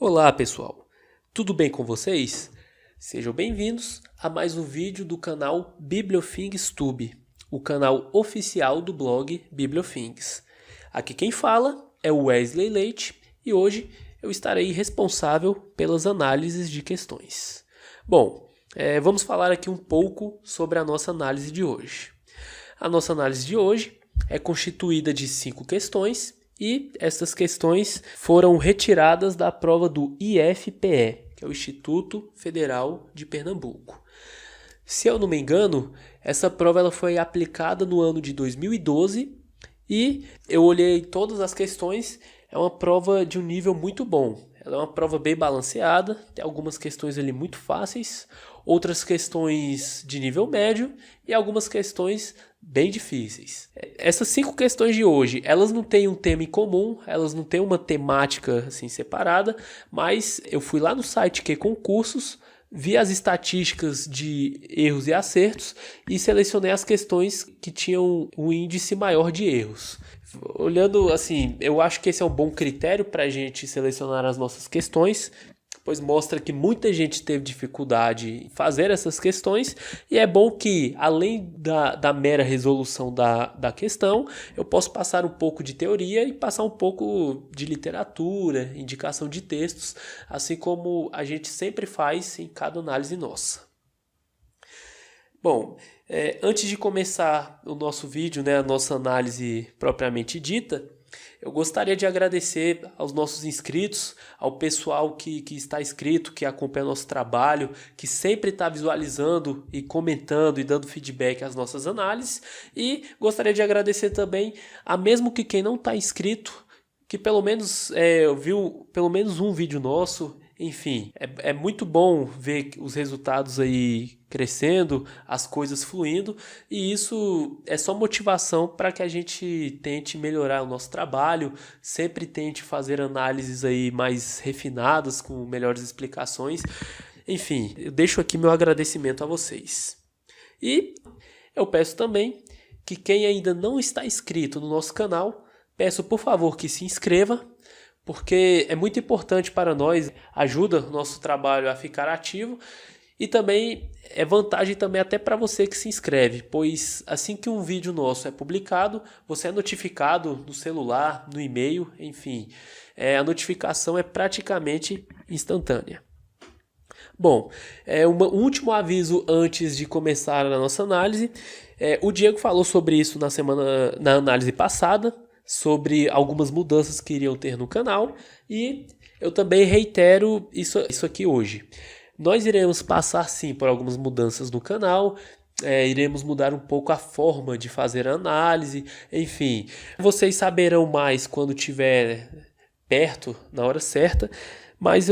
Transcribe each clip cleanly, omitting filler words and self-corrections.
Olá pessoal, tudo bem com vocês? Sejam bem-vindos a mais um vídeo do canal Bibliofings Tube, o canal oficial do blog Bibliofings. Aqui quem fala é o Wesley Leite e hoje eu estarei responsável pelas análises de questões. Bom, vamos falar aqui um pouco sobre a nossa análise de hoje. A nossa análise de hoje é constituída de 5 questões e essas questões foram retiradas da prova do IFPE, que é o Instituto Federal de Pernambuco. Se eu não me engano, essa prova ela foi aplicada no ano de 2012 e eu olhei todas as questões, é uma prova de um nível muito bom. Ela é uma prova bem balanceada, tem algumas questões ali muito fáceis, outras questões de nível médio e algumas questões bem difíceis. Essas 5 questões de hoje, elas não têm um tema em comum, elas não têm uma temática assim separada, mas eu fui lá no site QConcursos, vi as estatísticas de erros e acertos e selecionei as questões que tinham um índice maior de erros. Olhando assim, eu acho que esse é um bom critério para a gente selecionar as nossas questões, pois mostra que muita gente teve dificuldade em fazer essas questões e é bom que, além da mera resolução da questão, eu posso passar um pouco de teoria e passar um pouco de literatura, indicação de textos, assim como a gente sempre faz em cada análise nossa. Bom, antes de começar o nosso vídeo, a nossa análise propriamente dita, eu gostaria de agradecer aos nossos inscritos, ao pessoal que está inscrito, que acompanha nosso trabalho, que sempre está visualizando e comentando e dando feedback às nossas análises. E gostaria de agradecer também a mesmo que quem não está inscrito, que pelo menos viu pelo menos um vídeo nosso. Enfim, é muito bom ver os resultados aí crescendo, as coisas fluindo, e isso é só motivação para que a gente tente melhorar o nosso trabalho, sempre tente fazer análises aí mais refinadas, com melhores explicações. Enfim, eu deixo aqui meu agradecimento a vocês. E eu peço também que quem ainda não está inscrito no nosso canal, peço por favor que se inscreva, porque é muito importante para nós, ajuda o nosso trabalho a ficar ativo e também é vantagem também até para você que se inscreve, pois assim que um vídeo nosso é publicado, você é notificado no celular, no e-mail, enfim, a notificação é praticamente instantânea. Bom, um último aviso antes de começar a nossa análise, o Diego falou sobre isso na análise passada, sobre algumas mudanças que iriam ter no canal e eu também reitero isso aqui hoje. Nós iremos passar sim por algumas mudanças no canal, iremos mudar um pouco a forma de fazer a análise, enfim. Vocês saberão mais quando estiver perto, na hora certa, mas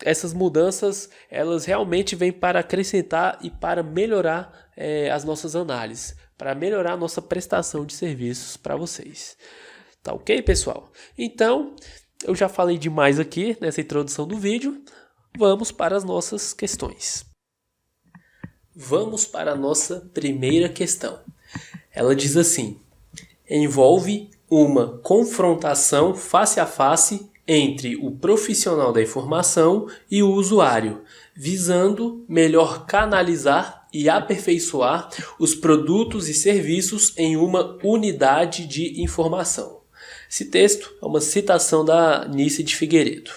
essas mudanças elas realmente vêm para acrescentar e para melhorar as nossas análises, para melhorar a nossa prestação de serviços para vocês. Tá ok, pessoal? Então, eu já falei demais aqui nessa introdução do vídeo. Vamos para as nossas questões. Vamos para a nossa primeira questão. Ela diz assim: envolve uma confrontação face a face entre o profissional da informação e o usuário, visando melhor canalizar e aperfeiçoar os produtos e serviços em uma unidade de informação. Esse texto é uma citação da Nice de Figueiredo.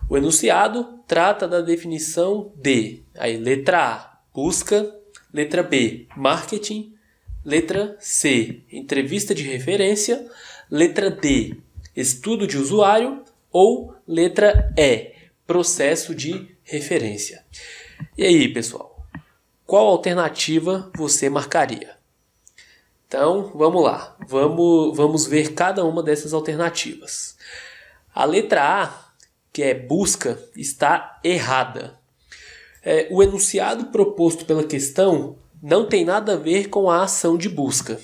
O enunciado trata da definição de letra A, busca, letra B, marketing, letra C, entrevista de referência, letra D, estudo de usuário ou letra E, processo de referência. E aí, pessoal, qual alternativa você marcaria? Então, vamos lá. Vamos ver cada uma dessas alternativas. A letra A, que é busca, está errada. O enunciado proposto pela questão não tem nada a ver com a ação de busca.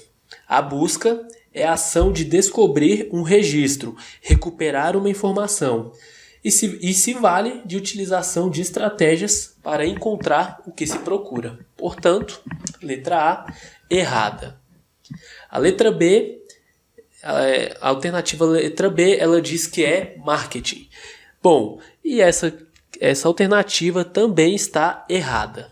A busca é a ação de descobrir um registro, recuperar uma informação e se vale de utilização de estratégias para encontrar o que se procura. Portanto, letra A, errada. A letra B, a alternativa letra B, ela diz que é marketing. Bom, e essa alternativa também está errada,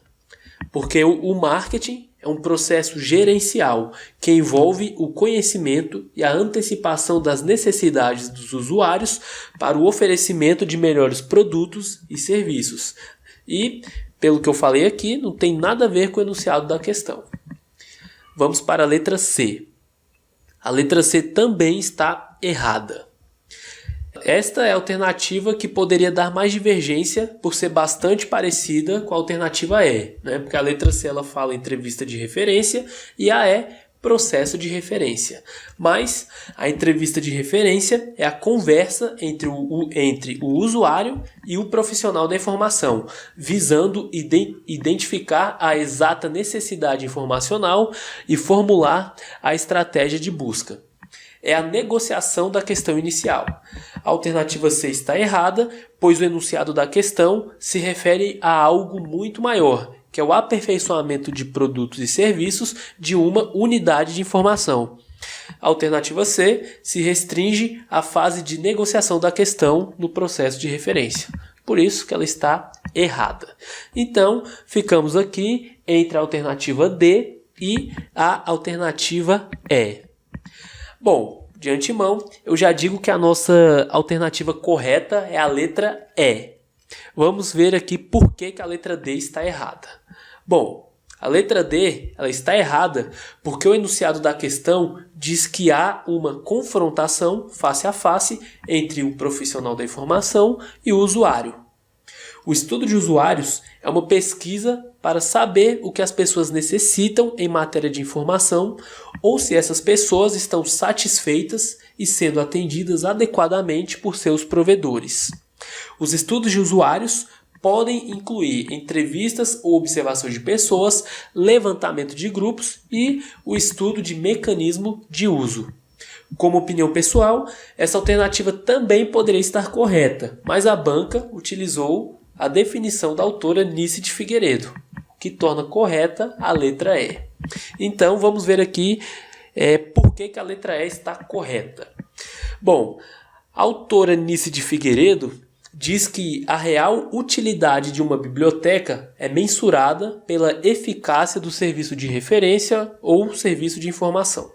porque o marketing é um processo gerencial que envolve o conhecimento e a antecipação das necessidades dos usuários para o oferecimento de melhores produtos e serviços. E, pelo que eu falei aqui, não tem nada a ver com o enunciado da questão. Vamos para a letra C. A letra C também está errada. Esta é a alternativa que poderia dar mais divergência por ser bastante parecida com a alternativa E, né? Porque a letra C ela fala entrevista de referência e a E processo de referência. Mas a entrevista de referência é a conversa entre o usuário e o profissional da informação, visando identificar a exata necessidade informacional e formular a estratégia de busca. É a negociação da questão inicial. A alternativa C está errada, pois o enunciado da questão se refere a algo muito maior, que é o aperfeiçoamento de produtos e serviços de uma unidade de informação. A alternativa C se restringe à fase de negociação da questão no processo de referência. Por isso que ela está errada. Então, ficamos aqui entre a alternativa D e a alternativa E. Bom, de antemão, eu já digo que a nossa alternativa correta é a letra E. Vamos ver aqui por que a letra D está errada. Bom, a letra D ela está errada porque o enunciado da questão diz que há uma confrontação face a face entre o profissional da informação e o usuário. O estudo de usuários é uma pesquisa para saber o que as pessoas necessitam em matéria de informação ou se essas pessoas estão satisfeitas e sendo atendidas adequadamente por seus provedores. Os estudos de usuários podem incluir entrevistas ou observação de pessoas, levantamento de grupos e o estudo de mecanismo de uso. Como opinião pessoal, essa alternativa também poderia estar correta, mas a banca utilizou a definição da autora Nice de Figueiredo, que torna correta a letra E. Então, vamos ver aqui por que a letra E está correta. Bom, a autora Nice de Figueiredo diz que a real utilidade de uma biblioteca é mensurada pela eficácia do serviço de referência ou serviço de informação.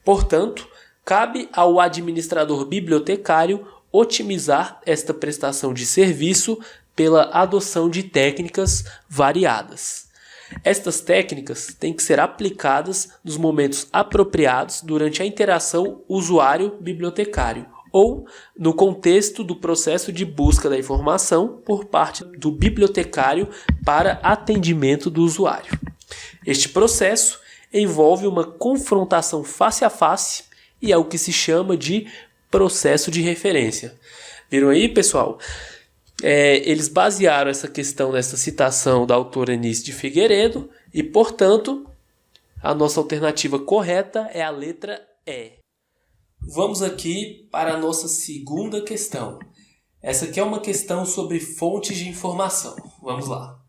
Portanto, cabe ao administrador bibliotecário otimizar esta prestação de serviço pela adoção de técnicas variadas. Estas técnicas têm que ser aplicadas nos momentos apropriados durante a interação usuário-bibliotecário ou no contexto do processo de busca da informação por parte do bibliotecário para atendimento do usuário. Este processo envolve uma confrontação face a face e é o que se chama de processo de referência. Viram aí, pessoal? Eles basearam essa questão nessa citação da autora Nice de Figueiredo e, portanto, a nossa alternativa correta é a letra E. Vamos aqui para a nossa segunda questão. Essa aqui é uma questão sobre fontes de informação. Vamos lá.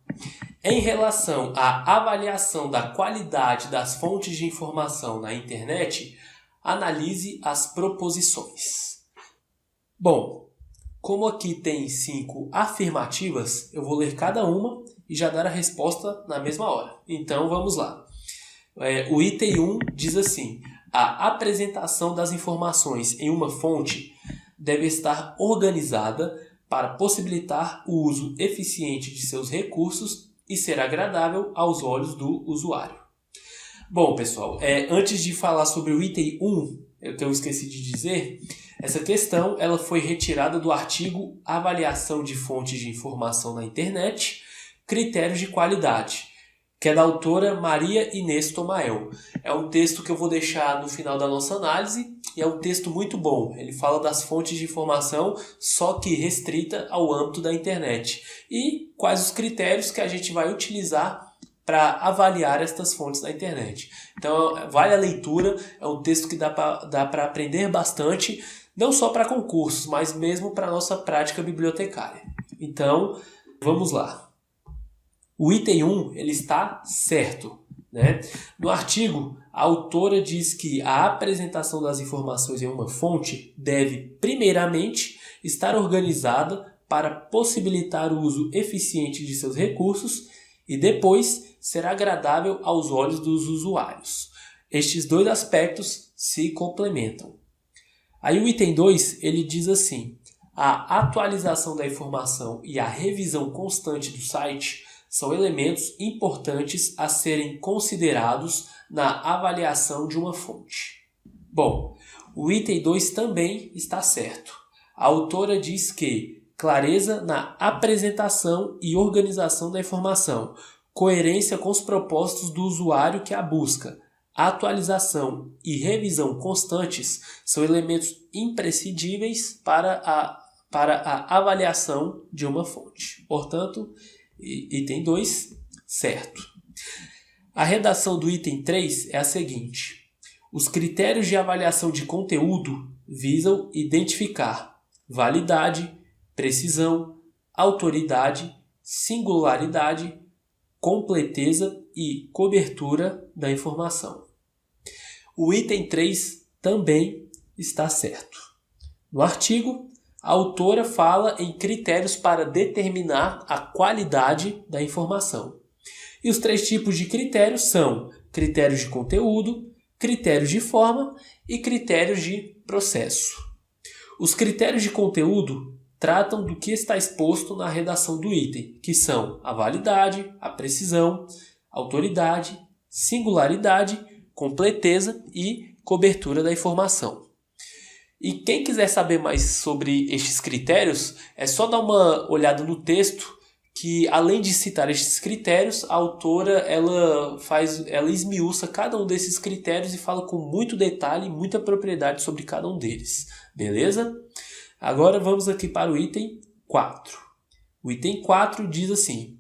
Em relação à avaliação da qualidade das fontes de informação na internet, analise as proposições. Bom, como aqui tem 5 afirmativas, eu vou ler cada uma e já dar a resposta na mesma hora. Então, vamos lá. O item 1 diz assim: a apresentação das informações em uma fonte deve estar organizada para possibilitar o uso eficiente de seus recursos e ser agradável aos olhos do usuário. Bom, pessoal, antes de falar sobre o item 1, que eu esqueci de dizer, essa questão ela foi retirada do artigo Avaliação de Fontes de Informação na Internet, Critérios de Qualidade, que é da autora Maria Inês Tomael. É um texto que eu vou deixar no final da nossa análise e é um texto muito bom. Ele fala das fontes de informação, só que restrita ao âmbito da internet. E quais os critérios que a gente vai utilizar para avaliar estas fontes da internet. Então, vale a leitura, é um texto que dá para aprender bastante, não só para concursos, mas mesmo para a nossa prática bibliotecária. Então, vamos lá. O item 1 ele está certo, né? No artigo, a autora diz que a apresentação das informações em uma fonte deve, primeiramente, estar organizada para possibilitar o uso eficiente de seus recursos e depois ser agradável aos olhos dos usuários. Estes dois aspectos se complementam. Aí o item 2, ele diz assim: a atualização da informação e a revisão constante do site são elementos importantes a serem considerados na avaliação de uma fonte. Bom, o item 2 também está certo. A autora diz que clareza na apresentação e organização da informação, coerência com os propósitos do usuário que a busca, atualização e revisão constantes são elementos imprescindíveis para a avaliação de uma fonte. Portanto, item 2, certo. A redação do item 3 é a seguinte: os critérios de avaliação de conteúdo visam identificar validade, precisão, autoridade, singularidade, completeza e cobertura da informação. O item 3 também está certo. No artigo, a autora fala em critérios para determinar a qualidade da informação. E os 3 tipos de critérios são critérios de conteúdo, critérios de forma e critérios de processo. Os critérios de conteúdo tratam do que está exposto na redação do item, que são a validade, a precisão, autoridade, singularidade, completeza e cobertura da informação. E quem quiser saber mais sobre estes critérios, é só dar uma olhada no texto, que além de citar estes critérios, a autora ela esmiuça cada um desses critérios e fala com muito detalhe e muita propriedade sobre cada um deles. Beleza? Agora vamos aqui para o item 4. O item 4 diz assim: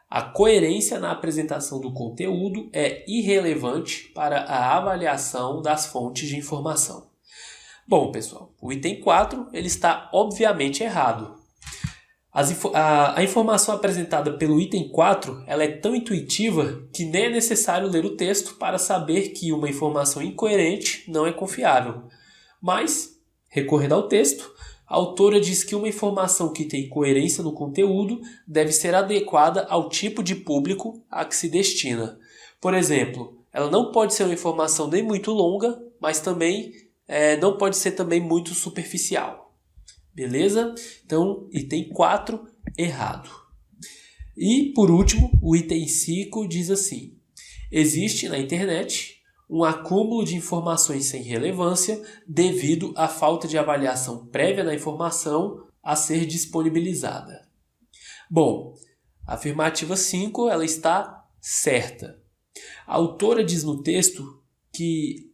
a coerência na apresentação do conteúdo é irrelevante para a avaliação das fontes de informação. Bom, pessoal, o item 4 ele está obviamente errado. A informação apresentada pelo item 4 ela é tão intuitiva que nem é necessário ler o texto para saber que uma informação incoerente não é confiável. Mas, recorrendo ao texto, a autora diz que uma informação que tem coerência no conteúdo deve ser adequada ao tipo de público a que se destina. Por exemplo, ela não pode ser uma informação nem muito longa, mas também não pode ser também muito superficial. Beleza? Então, item 4, errado. E, por último, o item 5 diz assim: existe na internet um acúmulo de informações sem relevância devido à falta de avaliação prévia da informação a ser disponibilizada. Bom, a afirmativa 5 ela está certa. A autora diz no texto que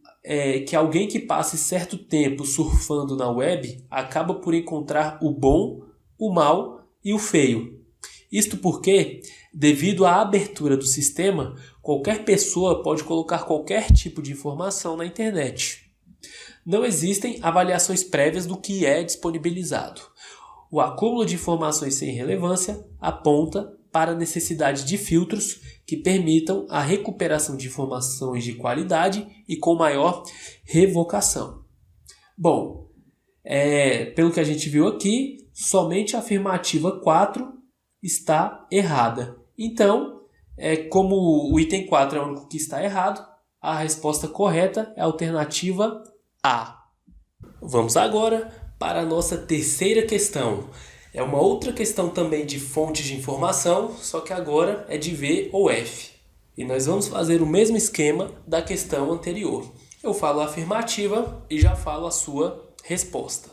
alguém que passe certo tempo surfando na web acaba por encontrar o bom, o mal e o feio. Isto porque, devido à abertura do sistema, qualquer pessoa pode colocar qualquer tipo de informação na internet. Não existem avaliações prévias do que é disponibilizado. O acúmulo de informações sem relevância aponta para a necessidade de filtros que permitam a recuperação de informações de qualidade e com maior revocação. Bom, pelo que a gente viu aqui, somente a afirmativa 4 está errada. Então, como o item 4 é o único que está errado, a resposta correta é a alternativa A. Vamos agora para a nossa terceira questão. É uma outra questão também de fontes de informação, só que agora é de V ou F. E nós vamos fazer o mesmo esquema da questão anterior. Eu falo a afirmativa e já falo a sua resposta.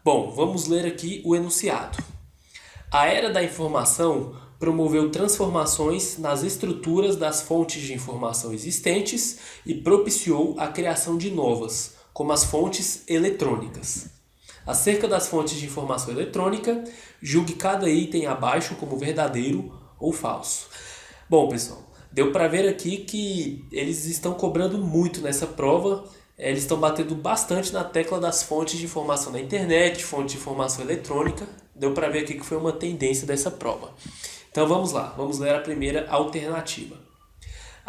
Bom, vamos ler aqui o enunciado. A era da informação promoveu transformações nas estruturas das fontes de informação existentes e propiciou a criação de novas, como as fontes eletrônicas. Acerca das fontes de informação eletrônica, julgue cada item abaixo como verdadeiro ou falso. Bom, pessoal, deu para ver aqui que eles estão cobrando muito nessa prova. Eles estão batendo bastante na tecla das fontes de informação na internet, fonte de informação eletrônica. Deu para ver aqui que foi uma tendência dessa prova. Então vamos lá, vamos ler a primeira alternativa.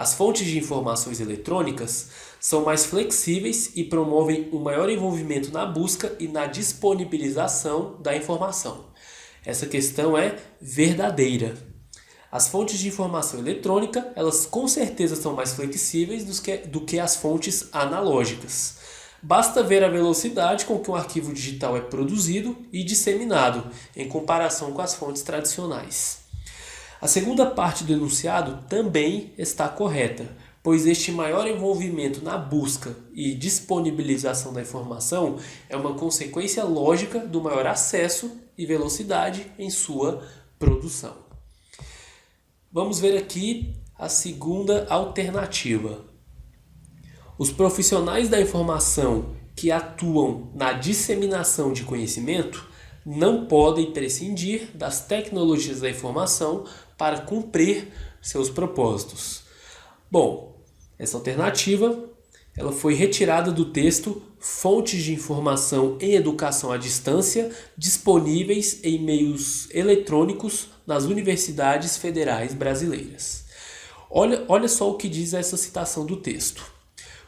As fontes de informações eletrônicas são mais flexíveis e promovem um maior envolvimento na busca e na disponibilização da informação. Essa questão é verdadeira. As fontes de informação eletrônica, elas com certeza são mais flexíveis do que as fontes analógicas. Basta ver a velocidade com que um arquivo digital é produzido e disseminado, em comparação com as fontes tradicionais. A segunda parte do enunciado também está correta, pois este maior envolvimento na busca e disponibilização da informação é uma consequência lógica do maior acesso e velocidade em sua produção. Vamos ver aqui a segunda alternativa. Os profissionais da informação que atuam na disseminação de conhecimento não podem prescindir das tecnologias da informação para cumprir seus propósitos. Bom, essa alternativa ela foi retirada do texto Fontes de informação em educação à distância disponíveis em meios eletrônicos nas universidades federais brasileiras. Olha só o que diz essa citação do texto.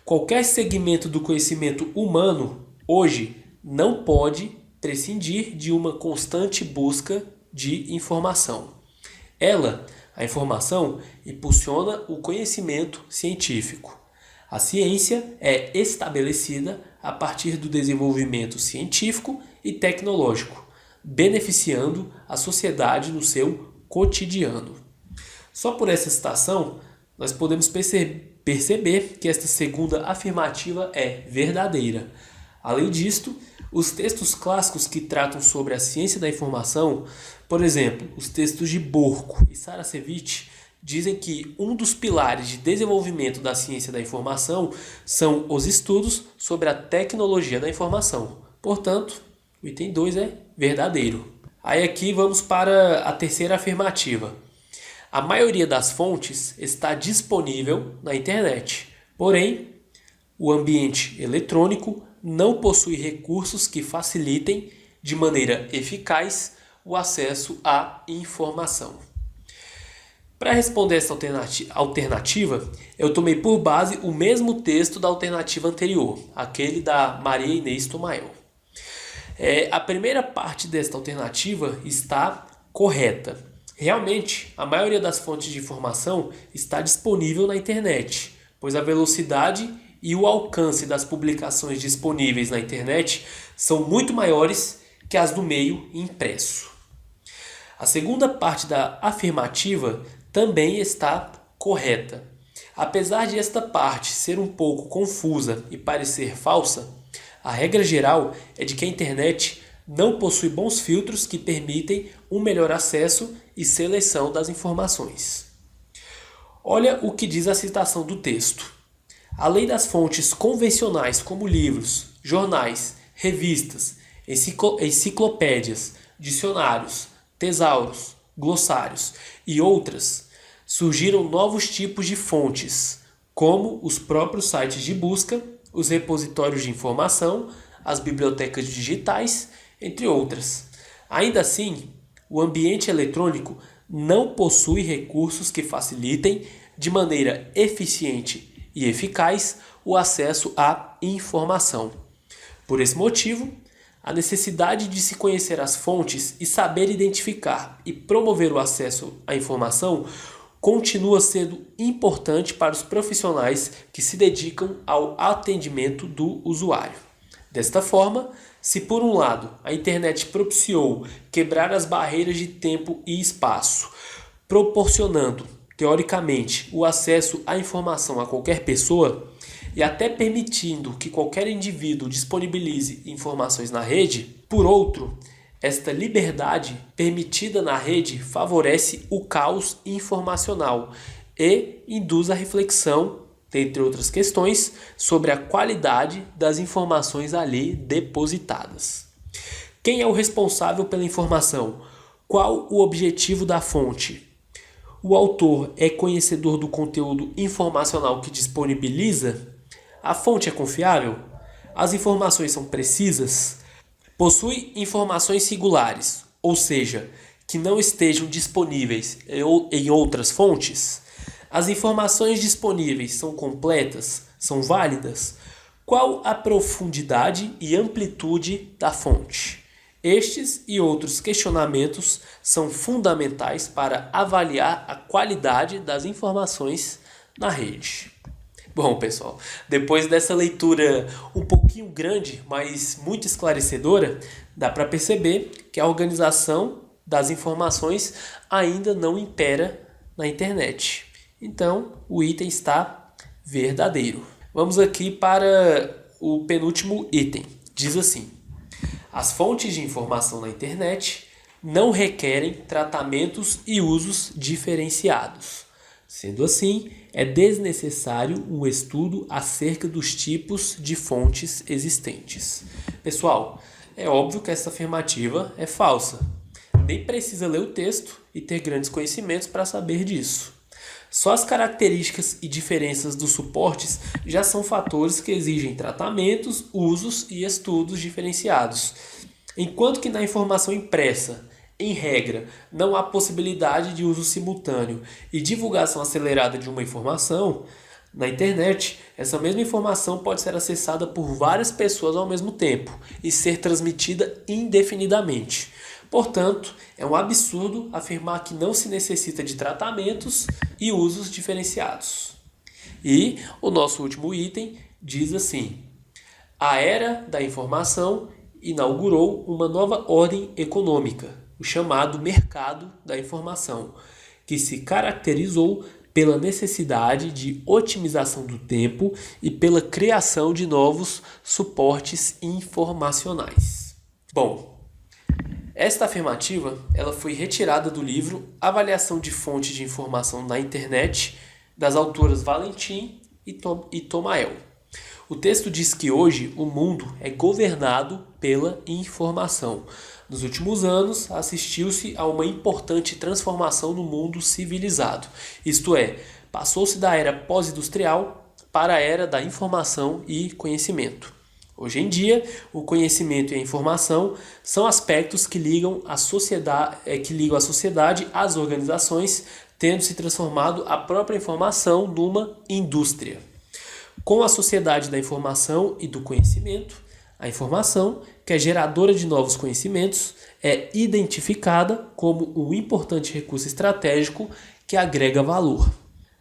Qualquer segmento do conhecimento humano hoje não pode prescindir de uma constante busca de informação. A informação, impulsiona o conhecimento científico. A ciência é estabelecida a partir do desenvolvimento científico e tecnológico, beneficiando a sociedade no seu cotidiano. Só por essa citação, nós podemos perceber que esta segunda afirmativa é verdadeira. Além disto, os textos clássicos que tratam sobre a ciência da informação, por exemplo, os textos de Burko e Saracevich, dizem que um dos pilares de desenvolvimento da ciência da informação são os estudos sobre a tecnologia da informação. Portanto, o item 2 é verdadeiro. Aí aqui vamos para a terceira afirmativa. A maioria das fontes está disponível na internet, porém, o ambiente eletrônico não possui recursos que facilitem de maneira eficaz o acesso à informação. Para responder essa alternativa, eu tomei por base o mesmo texto da alternativa anterior, aquele da Maria Inês Tomael. A primeira parte desta alternativa está correta. Realmente, a maioria das fontes de informação está disponível na internet, pois a velocidade e o alcance das publicações disponíveis na internet são muito maiores que as do meio impresso. A segunda parte da afirmativa também está correta. Apesar de esta parte ser um pouco confusa e parecer falsa, a regra geral é de que a internet não possui bons filtros que permitem um melhor acesso e seleção das informações. Olha o que diz a citação do texto. Além das fontes convencionais como livros, jornais, revistas, enciclopédias, dicionários, tesauros, glossários e outras, surgiram novos tipos de fontes, como os próprios sites de busca, os repositórios de informação, as bibliotecas digitais, entre outras. Ainda assim, o ambiente eletrônico não possui recursos que facilitem de maneira eficiente e eficaz o acesso à informação. Por esse motivo, a necessidade de se conhecer as fontes e saber identificar e promover o acesso à informação continua sendo importante para os profissionais que se dedicam ao atendimento do usuário. Desta forma, se por um lado a internet propiciou quebrar as barreiras de tempo e espaço, proporcionando, teoricamente, o acesso à informação a qualquer pessoa, e até permitindo que qualquer indivíduo disponibilize informações na rede, por outro, esta liberdade permitida na rede favorece o caos informacional e induz a reflexão, dentre outras questões, sobre a qualidade das informações ali depositadas. Quem é o responsável pela informação? Qual o objetivo da fonte? O autor é conhecedor do conteúdo informacional que disponibiliza? A fonte é confiável? As informações são precisas? Possui informações singulares, ou seja, que não estejam disponíveis em outras fontes? As informações disponíveis são completas? São válidas? Qual a profundidade e amplitude da fonte? Estes e outros questionamentos são fundamentais para avaliar a qualidade das informações na rede. Bom, pessoal, depois dessa leitura um pouquinho grande, mas muito esclarecedora, dá para perceber que a organização das informações ainda não impera na internet. Então, o item está verdadeiro. Vamos aqui para o penúltimo item. Diz assim: as fontes de informação na internet não requerem tratamentos e usos diferenciados. Sendo assim, é desnecessário um estudo acerca dos tipos de fontes existentes. Pessoal, é óbvio que essa afirmativa é falsa. Nem precisa ler o texto e ter grandes conhecimentos para saber disso. Só as características e diferenças dos suportes já são fatores que exigem tratamentos, usos e estudos diferenciados. Enquanto que na informação impressa, em regra, não há possibilidade de uso simultâneo e divulgação acelerada de uma informação, na internet, essa mesma informação pode ser acessada por várias pessoas ao mesmo tempo e ser transmitida indefinidamente. Portanto, é um absurdo afirmar que não se necessita de tratamentos e usos diferenciados. E o nosso último item diz assim: a era da informação inaugurou uma nova ordem econômica, o chamado mercado da informação, que se caracterizou pela necessidade de otimização do tempo e pela criação de novos suportes informacionais. Bom, esta afirmativa ela foi retirada do livro Avaliação de Fontes de Informação na Internet, das autoras Valentim e Tomael. O texto diz que hoje o mundo é governado pela informação. Nos últimos anos, assistiu-se a uma importante transformação no mundo civilizado. Isto é, passou-se da era pós-industrial para a era da informação e conhecimento. Hoje em dia, o conhecimento e a informação são aspectos que ligam a sociedade às organizações, tendo se transformado a própria informação numa indústria. Com a sociedade da informação e do conhecimento, a informação, que é geradora de novos conhecimentos, é identificada como um importante recurso estratégico que agrega valor.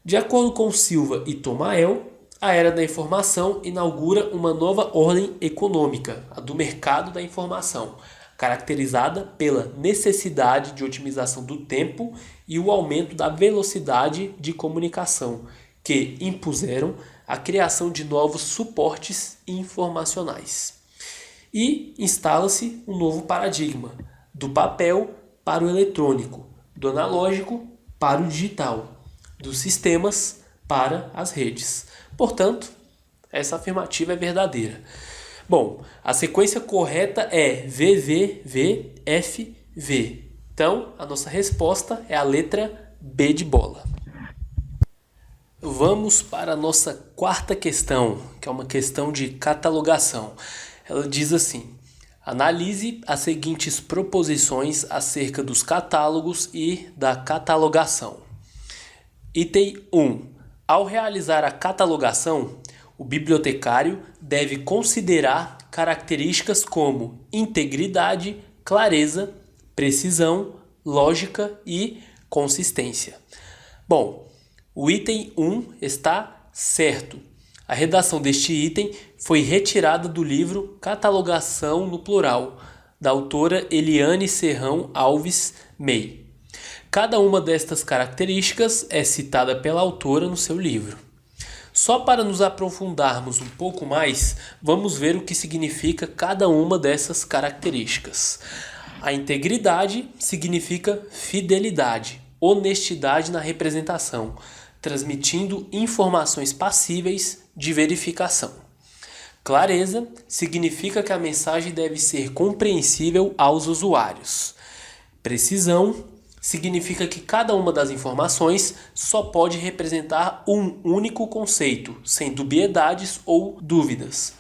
De acordo com Silva e Tomael, a era da informação inaugura uma nova ordem econômica, a do mercado da informação, caracterizada pela necessidade de otimização do tempo e o aumento da velocidade de comunicação, que impuseram a criação de novos suportes informacionais. E instala-se um novo paradigma, do papel para o eletrônico, do analógico para o digital, dos sistemas para as redes. Portanto, essa afirmativa é verdadeira. Bom, a sequência correta é VVVFV. Então, a nossa resposta é a letra B de bola. Vamos para a nossa quarta questão, que é uma questão de catalogação. Ela diz assim: analise as seguintes proposições acerca dos catálogos e da catalogação. Item 1. Ao realizar a catalogação, o bibliotecário deve considerar características como integridade, clareza, precisão, lógica e consistência. Bom, o item 1 está certo. A redação deste item foi retirada do livro Catalogação no Plural, da autora Eliane Serrão Alves May. Cada uma destas características é citada pela autora no seu livro. Só para nos aprofundarmos um pouco mais, vamos ver o que significa cada uma dessas características. A integridade significa fidelidade, honestidade na representação, transmitindo informações passíveis de verificação. Clareza significa que a mensagem deve ser compreensível aos usuários. Precisão significa que cada uma das informações só pode representar um único conceito, sem dubiedades ou dúvidas.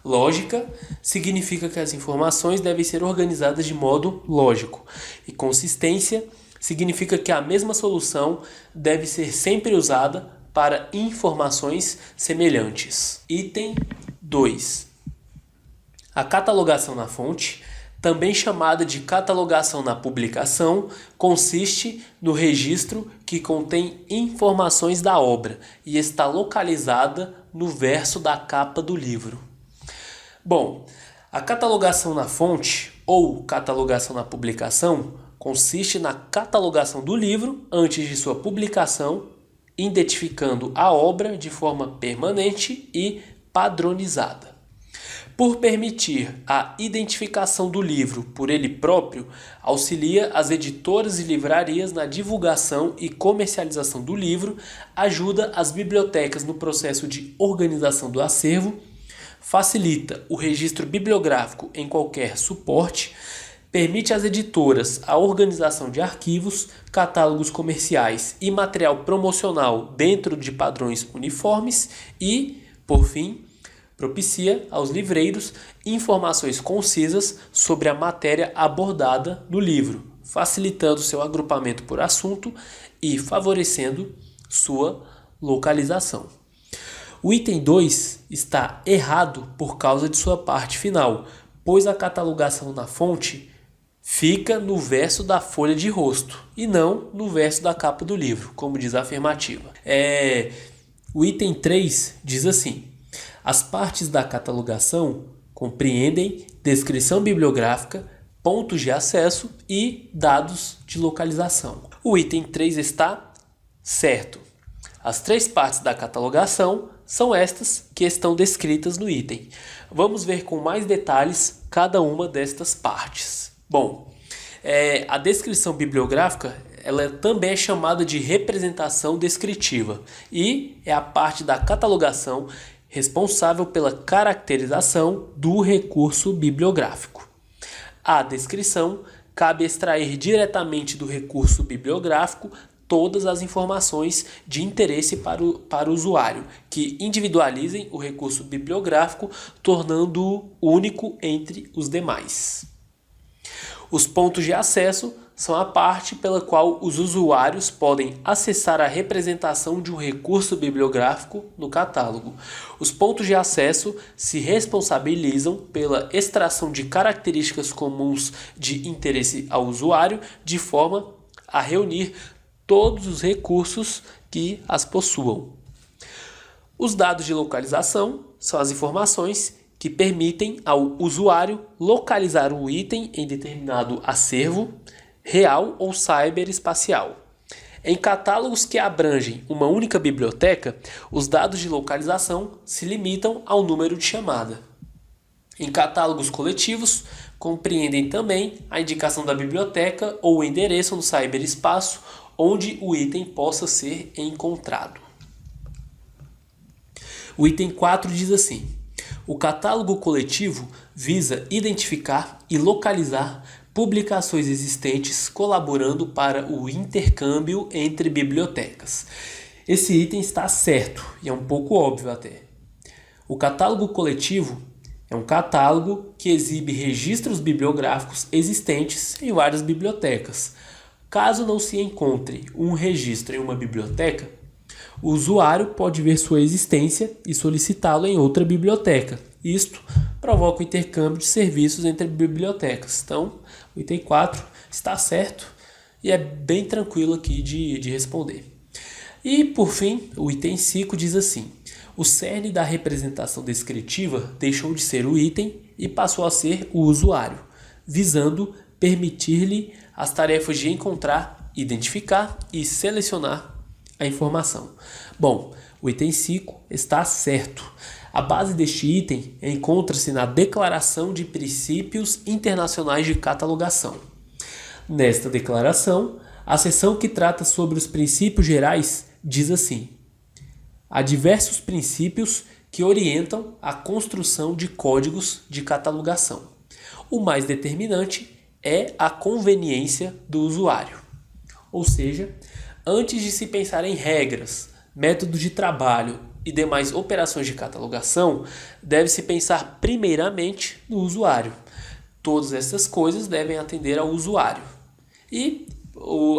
Lógica significa que as informações devem ser organizadas de modo lógico. E consistência significa que a mesma solução deve ser sempre usada para informações semelhantes. Item 2. A catalogação na fonte, também chamada de catalogação na publicação, consiste no registro que contém informações da obra e está localizada no verso da capa do livro. Bom, a catalogação na fonte ou catalogação na publicação consiste na catalogação do livro antes de sua publicação, identificando a obra de forma permanente e padronizada. Por permitir a identificação do livro por ele próprio, auxilia as editoras e livrarias na divulgação e comercialização do livro, ajuda as bibliotecas no processo de organização do acervo, facilita o registro bibliográfico em qualquer suporte, permite às editoras a organização de arquivos, catálogos comerciais e material promocional dentro de padrões uniformes e, por fim, propicia aos livreiros informações concisas sobre a matéria abordada no livro, facilitando seu agrupamento por assunto e favorecendo sua localização. O item 2 está errado por causa de sua parte final, pois a catalogação na fonte fica no verso da folha de rosto e não no verso da capa do livro, como diz a afirmativa. O item 3 diz assim: as partes da catalogação compreendem descrição bibliográfica, pontos de acesso e dados de localização. O item 3 está certo. As 3 partes da catalogação são estas que estão descritas no item. Vamos ver com mais detalhes cada uma destas partes. Bom, a descrição bibliográfica ela também é chamada de representação descritiva e é a parte da catalogação responsável pela caracterização do recurso bibliográfico. A descrição cabe extrair diretamente do recurso bibliográfico todas as informações de interesse para o usuário, que individualizem o recurso bibliográfico, tornando-o único entre os demais. Os pontos de acesso são a parte pela qual os usuários podem acessar a representação de um recurso bibliográfico no catálogo. Os pontos de acesso se responsabilizam pela extração de características comuns de interesse ao usuário, de forma a reunir todos os recursos que as possuam. Os dados de localização são as informações que permitem ao usuário localizar um item em determinado acervo, real ou cyberespacial. Em catálogos que abrangem uma única biblioteca, os dados de localização se limitam ao número de chamada. Em catálogos coletivos, compreendem também a indicação da biblioteca ou o endereço no cyberespaço onde o item possa ser encontrado. O item 4 diz assim: o catálogo coletivo visa identificar e localizar publicações existentes, colaborando para o intercâmbio entre bibliotecas. Esse item está certo e é um pouco óbvio até. O catálogo coletivo é um catálogo que exibe registros bibliográficos existentes em várias bibliotecas. Caso não se encontre um registro em uma biblioteca, o usuário pode ver sua existência e solicitá-lo em outra biblioteca. Isto provoca o intercâmbio de serviços entre bibliotecas. Então, o item 4 está certo e é bem tranquilo aqui de responder. E, por fim, o item 5 diz assim: o cerne da representação descritiva deixou de ser o item e passou a ser o usuário, visando permitir-lhe as tarefas de encontrar, identificar e selecionar a informação. Bom, o item 5 está certo. A base deste item encontra-se na Declaração de Princípios Internacionais de Catalogação. Nesta declaração, a seção que trata sobre os princípios gerais diz assim: há diversos princípios que orientam a construção de códigos de catalogação. O mais determinante é a conveniência do usuário. Ou seja, antes de se pensar em regras, métodos de trabalho e demais operações de catalogação, deve-se pensar primeiramente no usuário. Todas essas coisas devem atender ao usuário. E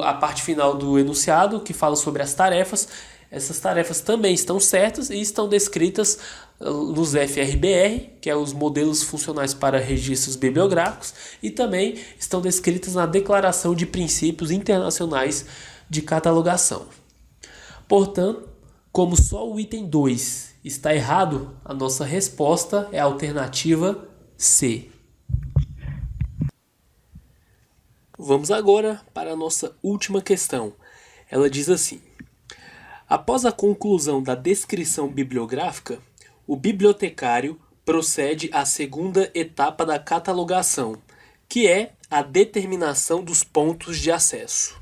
a parte final do enunciado, que fala sobre as tarefas. Essas tarefas também estão certas e estão descritas nos FRBR, que é os modelos funcionais para registros bibliográficos, e também estão descritas na Declaração de Princípios Internacionais de Catalogação. Portanto, como só o item 2 está errado, a nossa resposta é a alternativa C. Vamos agora para a nossa última questão. Ela diz assim: após a conclusão da descrição bibliográfica, o bibliotecário procede à segunda etapa da catalogação, que é a determinação dos pontos de acesso.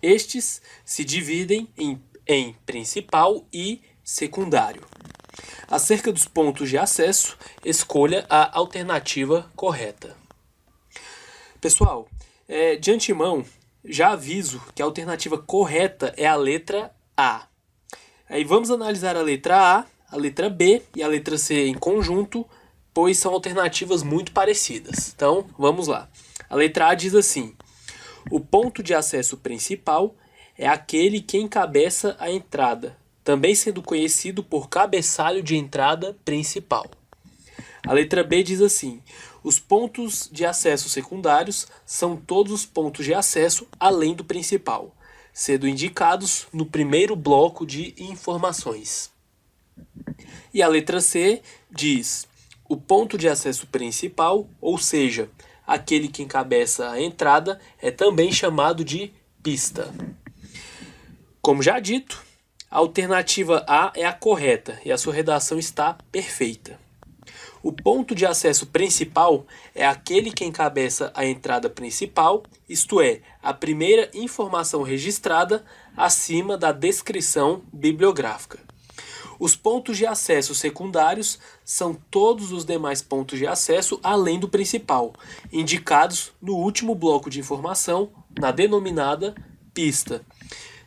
Estes se dividem em principal e secundário. Acerca dos pontos de acesso, escolha a alternativa correta. Pessoal, de antemão, já aviso que a alternativa correta é a letra A. Aí vamos analisar a letra A letra B e a letra C em conjunto, pois são alternativas muito parecidas. Então, vamos lá. A letra A diz assim: o ponto de acesso principal é aquele que encabeça a entrada, também sendo conhecido por cabeçalho de entrada principal. A letra B diz assim: os pontos de acesso secundários são todos os pontos de acesso além do principal, sendo indicados no primeiro bloco de informações. E a letra C diz: o ponto de acesso principal, ou seja, aquele que encabeça a entrada, é também chamado de pista. Como já dito, a alternativa A é a correta e a sua redação está perfeita. O ponto de acesso principal é aquele que encabeça a entrada principal, isto é, a primeira informação registrada acima da descrição bibliográfica. Os pontos de acesso secundários são todos os demais pontos de acesso além do principal, indicados no último bloco de informação, na denominada pista.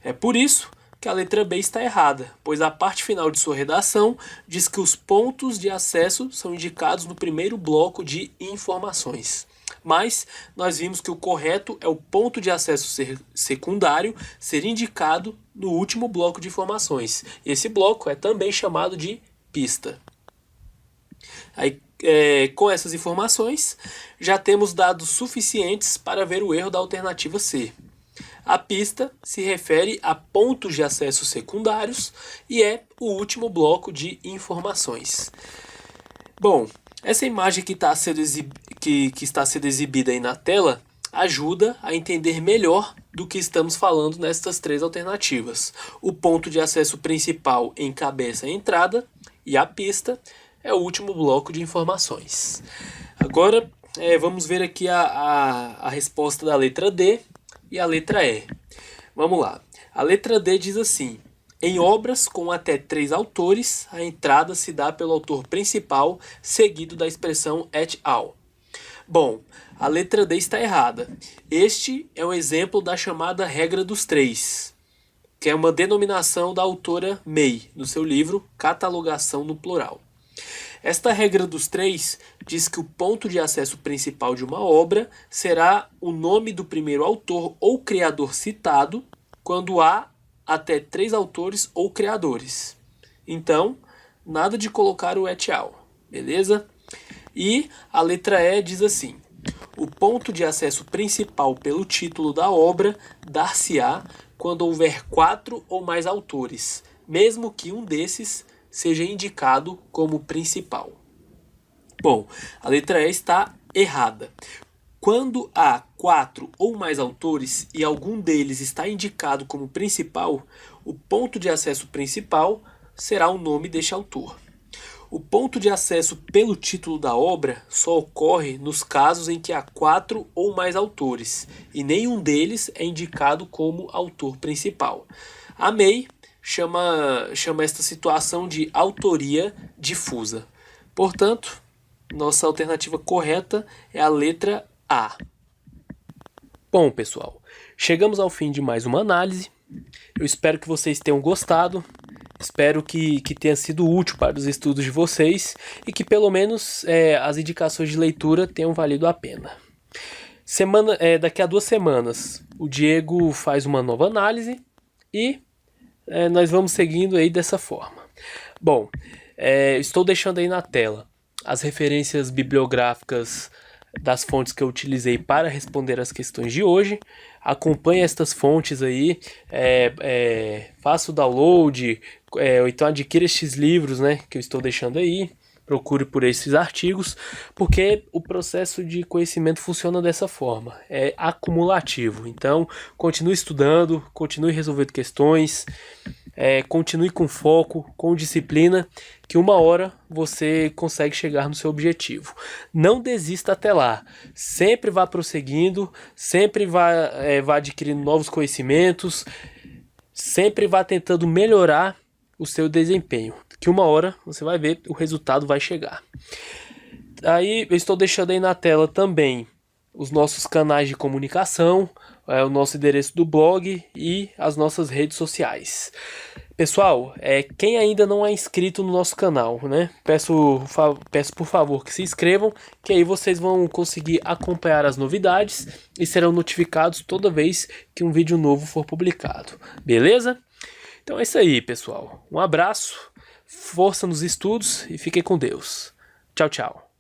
É por isso que a letra B está errada, pois a parte final de sua redação diz que os pontos de acesso são indicados no primeiro bloco de informações. Mas nós vimos que o correto é o ponto de acesso secundário ser indicado no último bloco de informações. Esse bloco é também chamado de pista. Aí, com essas informações, já temos dados suficientes para ver o erro da alternativa C. A pista se refere a pontos de acesso secundários e é o último bloco de informações. Bom, essa imagem que está sendo exibida aí na tela ajuda a entender melhor do que estamos falando nestas três alternativas. O ponto de acesso principal encabeça a entrada e a pista é o último bloco de informações. Agora vamos ver aqui a resposta da letra D e a letra E. Vamos lá. A letra D diz assim: em obras com até 3 autores, a entrada se dá pelo autor principal, seguido da expressão et al. Bom, a letra D está errada. Este é um exemplo da chamada regra dos 3, que é uma denominação da autora May, no seu livro Catalogação no Plural. Esta regra dos 3 diz que o ponto de acesso principal de uma obra será o nome do primeiro autor ou criador citado, quando há até 3 autores ou criadores. Então, nada de colocar o et al, beleza? E a letra E diz assim: o ponto de acesso principal pelo título da obra dar-se-á quando houver 4 ou mais autores, mesmo que um desses seja indicado como principal. Bom, a letra E está errada. Quando há 4 ou mais autores e algum deles está indicado como principal, o ponto de acesso principal será o nome deste autor. O ponto de acesso pelo título da obra só ocorre nos casos em que há 4 ou mais autores e nenhum deles é indicado como autor principal. A May chama esta situação de autoria difusa. Portanto, nossa alternativa correta é a letra A. Bom, pessoal, chegamos ao fim de mais uma análise. Eu espero que vocês tenham gostado. Espero que tenha sido útil para os estudos de vocês e que pelo menos as indicações de leitura tenham valido a pena. Daqui a 2 semanas, o Diego faz uma nova análise e nós vamos seguindo aí dessa forma. Bom, estou deixando aí na tela as referências bibliográficas das fontes que eu utilizei para responder as questões de hoje. Acompanhe estas fontes aí, faça o download, ou então adquira estes livros, né, que eu estou deixando aí. Procure por esses artigos, porque o processo de conhecimento funciona dessa forma, é acumulativo. Então, continue estudando, continue resolvendo questões, continue com foco, com disciplina, que uma hora você consegue chegar no seu objetivo. Não desista até lá, sempre vá prosseguindo, sempre vá adquirindo novos conhecimentos, sempre vá tentando melhorar o seu desempenho, que uma hora você vai ver, o resultado vai chegar. Aí eu estou deixando aí na tela também os nossos canais de comunicação, o nosso endereço do blog e as nossas redes sociais. Pessoal, quem ainda não é inscrito no nosso canal, né? Peço por favor que se inscrevam, que aí vocês vão conseguir acompanhar as novidades e serão notificados toda vez que um vídeo novo for publicado. Beleza? Então é isso aí, pessoal. Um abraço, força nos estudos e fiquem com Deus. Tchau, tchau.